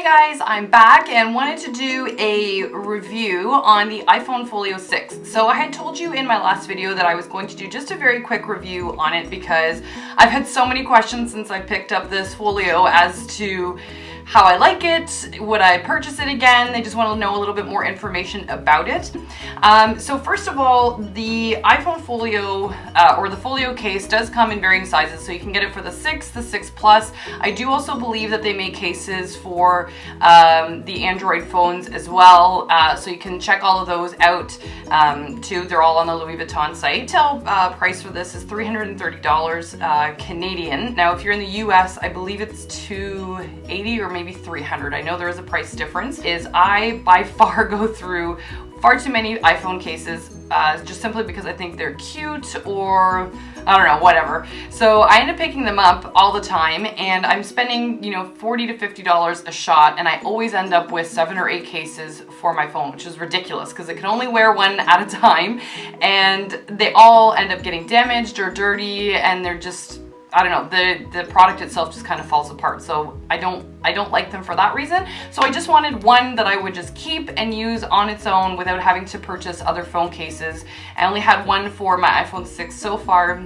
guys, I'm back and wanted to do a review on the iPhone Folio 6. So I had told you in my last video that I was going to do just a very quick review on it because I've had so many questions since I picked up this Folio as to how I like it, would I purchase it again? They just want to know a little bit more information about it. So first of all, the iPhone Folio or the Folio case does come in varying sizes, so you can get it for the 6, the 6 Plus. I do also believe that they make cases for the Android phones as well, so you can check all of those out too. They're all on the Louis Vuitton site. Retail price for this is $330 Canadian. Now if you're in the US, I believe it's $280 or maybe $300. I know there is a price difference. I by far go through far too many iPhone cases just simply because I think they're cute or I don't know, whatever. So I end up picking them up all the time and I'm spending, you know, $40 to $50 a shot, and I always end up with 7 or 8 cases for my phone, which is ridiculous because it can only wear one at a time and they all end up getting damaged or dirty, and they're just, I don't know, the product itself just kind of falls apart. So I don't like them for that reason. So I just wanted one that I would just keep and use on its own without having to purchase other phone cases. I only had one for my iPhone 6 so far.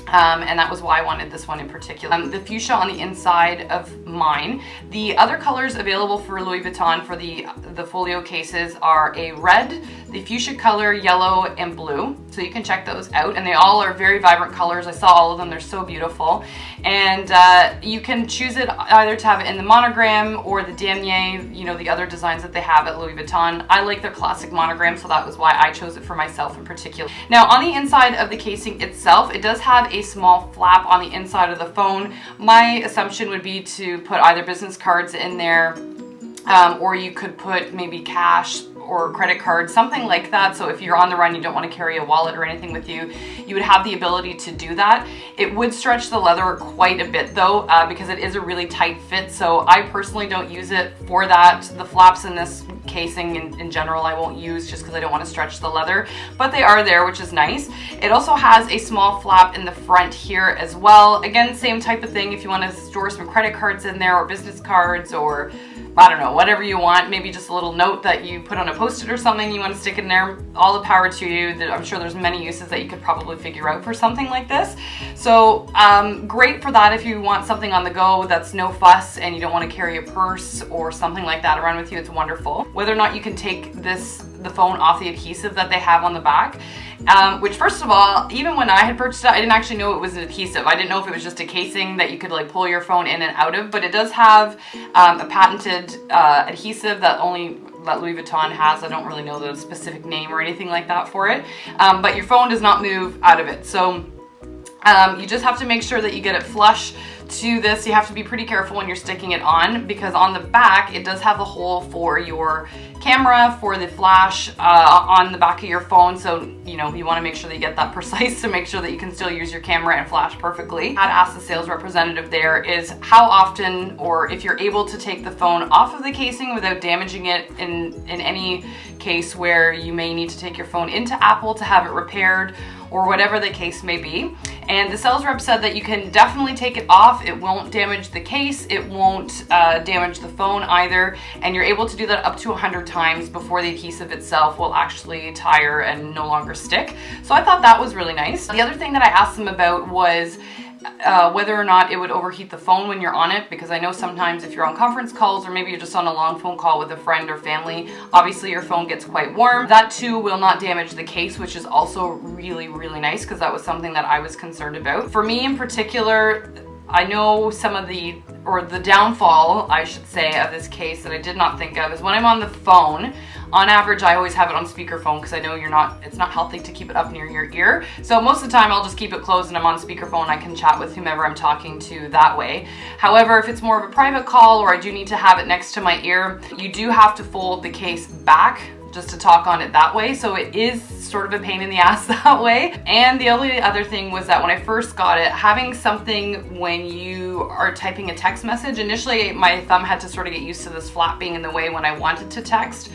And that was why I wanted this one in particular. The fuchsia on the inside of mine. The other colors available for Louis Vuitton for the Folio cases are a red, the fuchsia color, yellow, and blue. So you can check those out, and they all are very vibrant colors. I saw all of them, they're so beautiful. And you can choose it either to have it in the monogram or the damier, you know, the other designs that they have at Louis Vuitton. I like their classic monogram, so that was why I chose it for myself in particular. Now on the inside of the casing itself, it does have a small flap on the inside of the phone. My assumption would be to put either business cards in there, or you could put maybe cash or credit card, something like that. So if you're on the run, you don't want to carry a wallet or anything with you, you would have the ability to do that. It would stretch the leather quite a bit though, because it is a really tight fit. So I personally don't use it for that. The flaps in this casing in general I won't use just because I don't want to stretch the leather, but they are there, which is nice. It also has a small flap in the front here as well. Again, same type of thing if you want to store some credit cards in there or business cards or I don't know, whatever you want, maybe just a little note that you put on a post-it or something you want to stick in there. All the power to you. I'm sure there's many uses that you could probably figure out for something like this. So great for that if you want something on the go that's no fuss and you don't want to carry a purse or something like that around with you. It's wonderful. Whether or not you can take the phone off the adhesive that they have on the back, which first of all, even when I had purchased it, I didn't actually know it was an adhesive. I didn't know if it was just a casing that you could like pull your phone in and out of, but it does have a patented adhesive that Louis Vuitton has. I don't really know the specific name or anything like that for it, but your phone does not move out of it. So you just have to make sure that you get it flush to this. You have to be pretty careful when you're sticking it on, because on the back it does have a hole for your camera, for the flash on the back of your phone. So you know, you want to make sure that you get that precise to make sure that you can still use your camera and flash perfectly. I'd ask the sales representative there is how often, or if you're able to take the phone off of the casing without damaging it in any case where you may need to take your phone into Apple to have it repaired or whatever the case may be. And the sales rep said that you can definitely take it off. It won't damage the case. It won't damage the phone either. And you're able to do that up to 100 times before the adhesive itself will actually tire and no longer stick. So I thought that was really nice. The other thing that I asked them about was whether or not it would overheat the phone when you're on it, because I know sometimes if you're on conference calls or maybe you're just on a long phone call with a friend or family, obviously your phone gets quite warm. That too will not damage the case, which is also really, really nice, because that was something that I was concerned about. For me in particular, I know some of the downfall, I should say, of this case that I did not think of is when I'm on the phone, on average, I always have it on speakerphone because I know it's not healthy to keep it up near your ear. So most of the time I'll just keep it closed and I'm on speakerphone. I can chat with whomever I'm talking to that way. However, if it's more of a private call or I do need to have it next to my ear, you do have to fold the case back just to talk on it that way. So it is sort of a pain in the ass that way. And the only other thing was that when I first got it, having something when you are typing a text message, initially my thumb had to sort of get used to this flap being in the way when I wanted to text.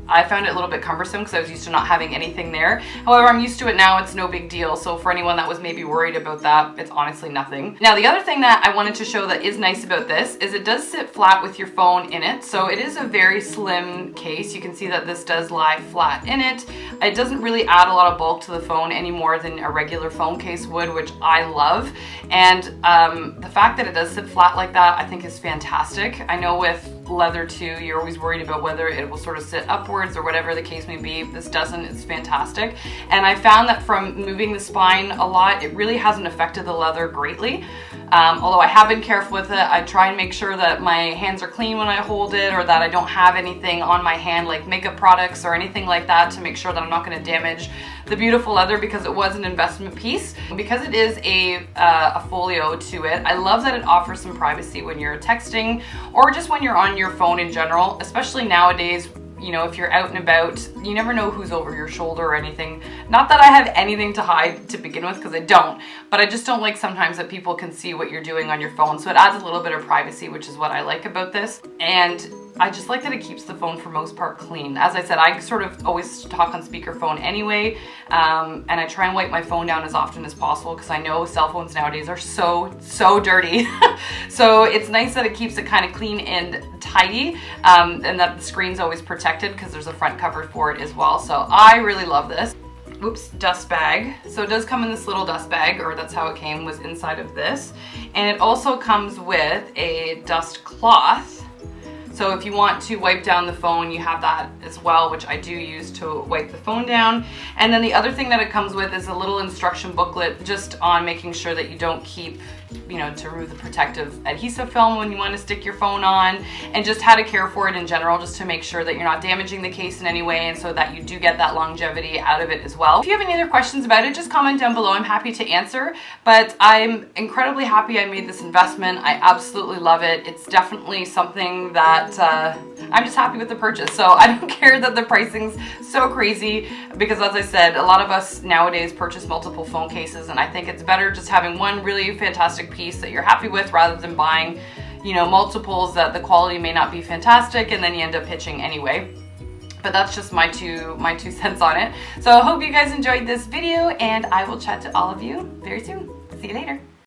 I found it a little bit cumbersome because I was used to not having anything there. However, I'm used to it now. It's no big deal. So for anyone that was maybe worried about that, it's honestly nothing. Now, the other thing that I wanted to show that is nice about this is it does sit flat with your phone in it. So it is a very slim case. You can see that this does lie flat in it. It doesn't really add a lot of bulk to the phone any more than a regular phone case would, which I love. And the fact that it does sit flat like that, I think is fantastic. I know with leather too, you're always worried about whether it will sort of sit upwards or whatever the case may be. This doesn't. It's fantastic. And I found that from moving the spine a lot, it really hasn't affected the leather greatly. Although I have been careful with it, I try and make sure that my hands are clean when I hold it, or that I don't have anything on my hand like makeup products or anything like that, to make sure that I'm not going to damage the beautiful leather, because it was an investment piece. Because it is a folio to it, I love that it offers some privacy when you're texting or just when you're on your phone in general, especially nowadays. You know, if you're out and about, you never know who's over your shoulder or anything. Not that I have anything to hide to begin with, because I don't, but I just don't like sometimes that people can see what you're doing on your phone. So it adds a little bit of privacy, which is what I like about this. And I just like that it keeps the phone for most part clean. As I said, I sort of always talk on speakerphone anyway, and I try and wipe my phone down as often as possible, because I know cell phones nowadays are so dirty. So it's nice that it keeps it kind of clean and tidy, and that the screen's always protected because there's a front cover for it as well. So I really love this. Oops, dust bag. So it does come in this little dust bag, or that's how it came, was inside of this. And it also comes with a dust cloth. So if you want to wipe down the phone, you have that as well, which I do use to wipe the phone down. And then the other thing that it comes with is a little instruction booklet just on making sure that you don't keep, you know, to remove the protective adhesive film when you want to stick your phone on, and just how to care for it in general, just to make sure that you're not damaging the case in any way, and so that you do get that longevity out of it as well. If you have any other questions about it, just comment down below. I'm happy to answer, but I'm incredibly happy I made this investment. I absolutely love it. It's definitely something that I'm just happy with the purchase. So I don't care that the pricing's so crazy, because as I said, a lot of us nowadays purchase multiple phone cases, and I think it's better just having one really fantastic piece that you're happy with, rather than buying, you know, multiples that the quality may not be fantastic and then you end up pitching anyway. But that's just my two cents on it. So I hope you guys enjoyed this video, and I will chat to all of you very soon. See you later.